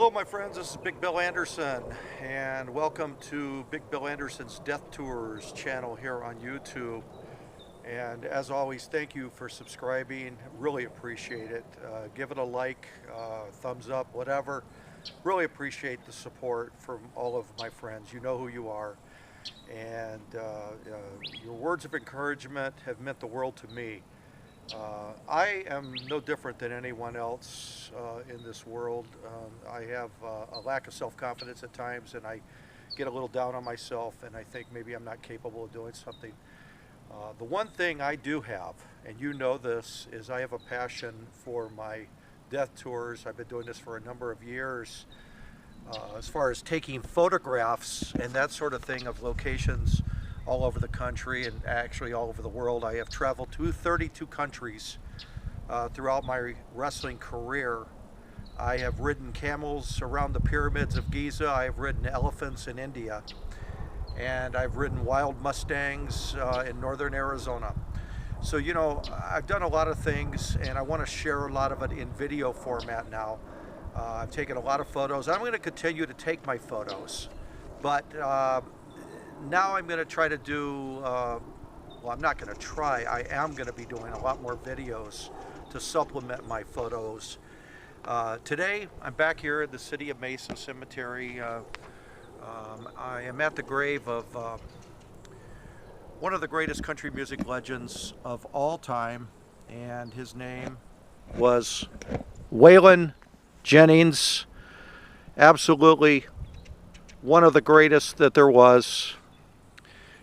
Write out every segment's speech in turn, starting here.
Hello my friends, this is Big Bill Anderson and welcome to Big Bill Anderson's Death Tours channel here on YouTube. And as always, thank you for subscribing, really appreciate it. Give it a like, thumbs up, whatever. Really appreciate the support from all of my friends. You know who you are. And your words of encouragement have meant the world to me. I am no different than anyone else in this world. I have a lack of self-confidence at times, and I get a little down on myself, and I think maybe I'm not capable of doing something. The one thing I do have, and you know this, is I have a passion for my death tours. I've been doing this for a number of years. As far as taking photographs and that sort of thing of locations all over the country and actually all over the world. I have traveled to 32 countries throughout my wrestling career. I have ridden camels around the pyramids of Giza. I have ridden elephants in India. And I've ridden wild Mustangs in northern Arizona. So, you know, I've done a lot of things and I want to share a lot of it in video format now. I've taken a lot of photos. I'm going to continue to take my photos. But now I'm going to try to do, well, I'm not going to try, I am going to be doing a lot more videos to supplement my photos. Today, I'm back here at the City of Mesa Cemetery. I am at the grave of one of the greatest country music legends of all time, and his name was Waylon Jennings. Absolutely one of the greatest that there was.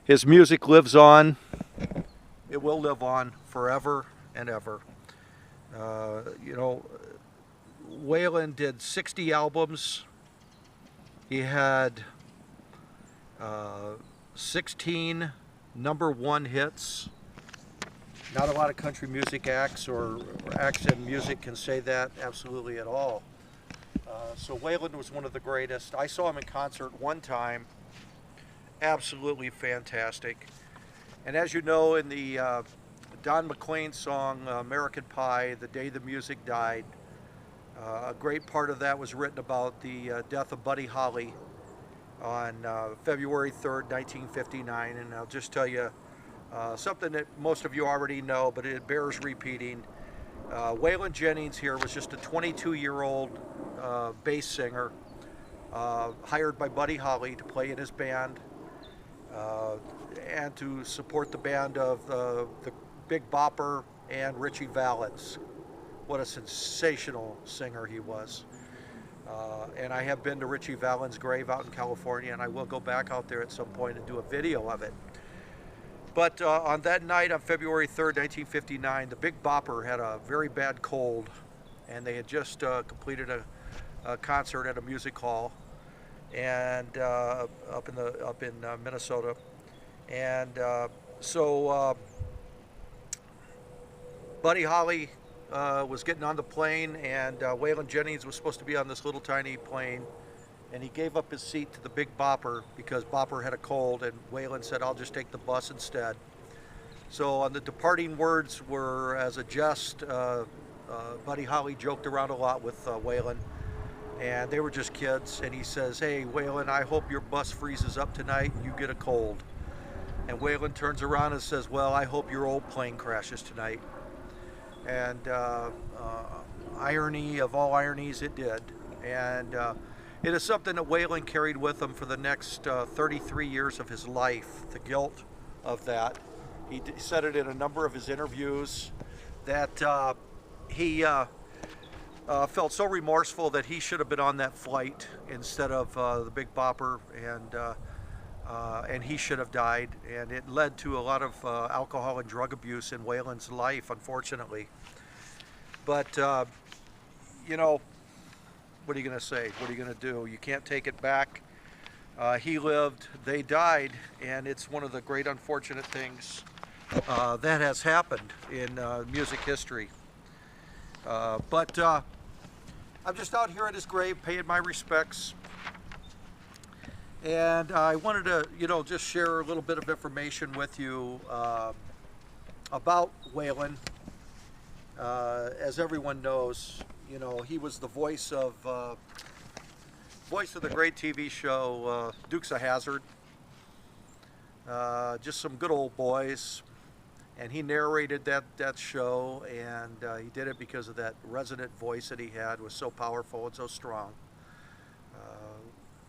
His music lives on. It will live on forever and ever. You know, Waylon did 60 albums. He had 16 #1 hits. Not a lot of country music acts or acts in music can say that absolutely at all. So Waylon was one of the greatest. I saw him in concert one time. Absolutely fantastic. And as you know, in the Don McLean song American Pie, The Day the Music Died, a great part of that was written about the death of Buddy Holly on February 3rd, 1959. And I'll just tell you something that most of you already know, but it bears repeating. Waylon Jennings here was just a 22-year-old bass singer hired by Buddy Holly to play in his band. And to support the band of the Big Bopper and Richie Valens. What a sensational singer he was. And I have been to Richie Valens' grave out in California, and I will go back out there at some point and do a video of it. But on that night, on February 3rd, 1959, the Big Bopper had a very bad cold, and they had just completed a concert at a music hall and up in Minnesota, and so Buddy Holly was getting on the plane, and Waylon Jennings was supposed to be on this little tiny plane, and he gave up his seat to the Big Bopper because Bopper had a cold, and Waylon said, "I'll just take the bus instead." So on the departing words were as a jest. Buddy Holly joked around a lot with Waylon. And they were just kids, and he says, "Hey, Waylon, I hope your bus freezes up tonight and you get a cold." And Waylon turns around and says, "Well, I hope your old plane crashes tonight." And irony of all ironies, it did. And it is something that Waylon carried with him for the next 33 years of his life, the guilt of that. He said it in a number of his interviews that he felt so remorseful that he should have been on that flight instead of the Big Bopper, and he should have died. And it led to a lot of alcohol and drug abuse in Waylon's life, unfortunately. But you know, what are you going to say? What are you going to do? You can't take it back. He lived, they died, and it's one of the great unfortunate things that has happened in music history. But I'm just out here at his grave paying my respects, and I wanted to, you know, just share a little bit of information with you about Waylon. As everyone knows, you know, he was the voice of Voice of the great TV show Dukes of Hazzard. Just some good old boys. And he narrated that show, and he did it because of that resonant voice that he had. Was so powerful and so strong.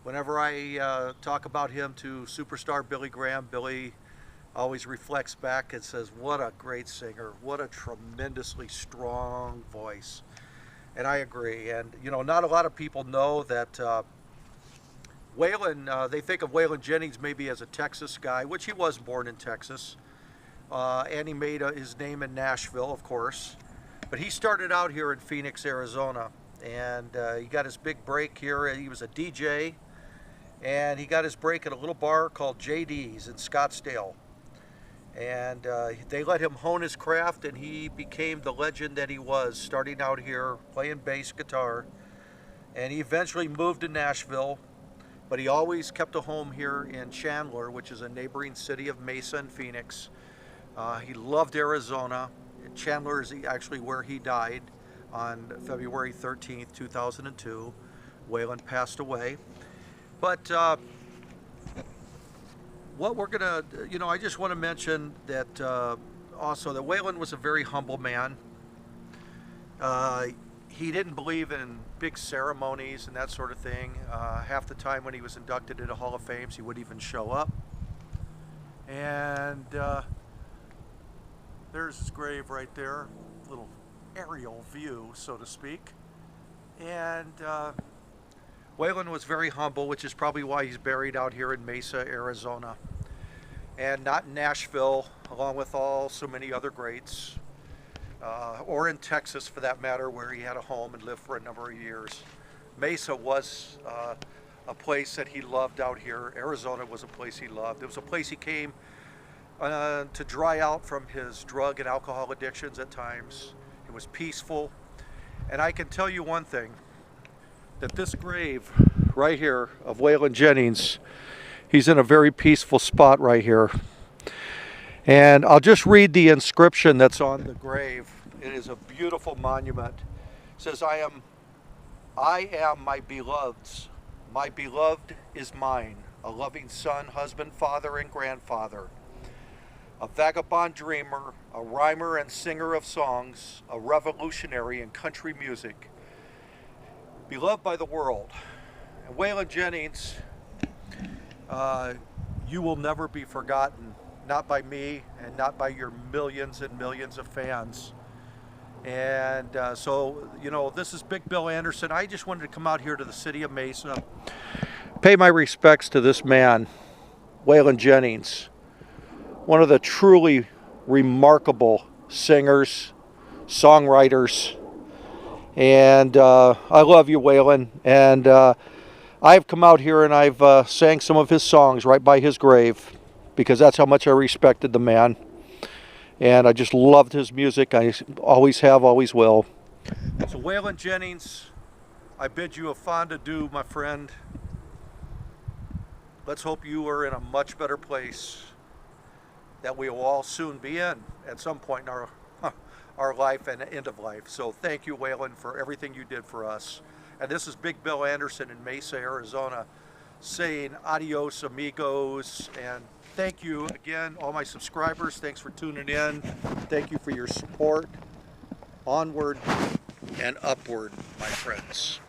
Whenever I talk about him to superstar Billy Graham, Billy always reflects back and says, what a great singer, what a tremendously strong voice. And I agree. And you know, not a lot of people know that Waylon, they think of Waylon Jennings maybe as a Texas guy, which he was born in Texas. And he made his name in Nashville, of course. But he started out here in Phoenix, Arizona. And he got his big break here. He was a DJ. And he got his break at a little bar called JD's in Scottsdale. And they let him hone his craft, and he became the legend that he was, starting out here playing bass guitar. And he eventually moved to Nashville, but he always kept a home here in Chandler, which is a neighboring city of Mesa and Phoenix. He loved Arizona. Chandler is actually where he died on February 13th, 2002. Waylon passed away. But what we're gonna, you know, I just want to mention that also that Waylon was a very humble man. He didn't believe in big ceremonies and that sort of thing. Half the time when he was inducted into Hall of Fame, he wouldn't even show up. And there's his grave right there, little aerial view, so to speak. And Waylon was very humble, which is probably why he's buried out here in Mesa, Arizona, and not in Nashville, along with so many other greats, or in Texas for that matter, where he had a home and lived for a number of years. Mesa was a place that he loved out here. Arizona was a place he loved. It was a place he came to dry out from his drug and alcohol addictions at times. It was peaceful. And I can tell you one thing, that this grave right here of Waylon Jennings, he's in a very peaceful spot right here. And I'll just read the inscription that's on the grave. It is a beautiful monument. It says, I am my beloved's. My beloved is mine, a loving son, husband, father, and grandfather. A vagabond dreamer, a rhymer and singer of songs, a revolutionary in country music. Beloved by the world. And Waylon Jennings, you will never be forgotten, not by me and not by your millions and millions of fans. And so, you know, this is Big Bill Anderson. I just wanted to come out here to the city of Mesa, pay my respects to this man, Waylon Jennings, one of the truly remarkable singers, songwriters. And I love you, Waylon. And I've come out here and I've sang some of his songs right by his grave because that's how much I respected the man. And I just loved his music. I always have, always will. So Waylon Jennings, I bid you a fond adieu, my friend. Let's hope you are in a much better place that we will all soon be in at some point in our life and end of life. So thank you, Waylon, for everything you did for us. And this is Big Bill Anderson in Mesa, Arizona, saying adios, amigos. And thank you again, all my subscribers. Thanks for tuning in. Thank you for your support. Onward and upward, my friends.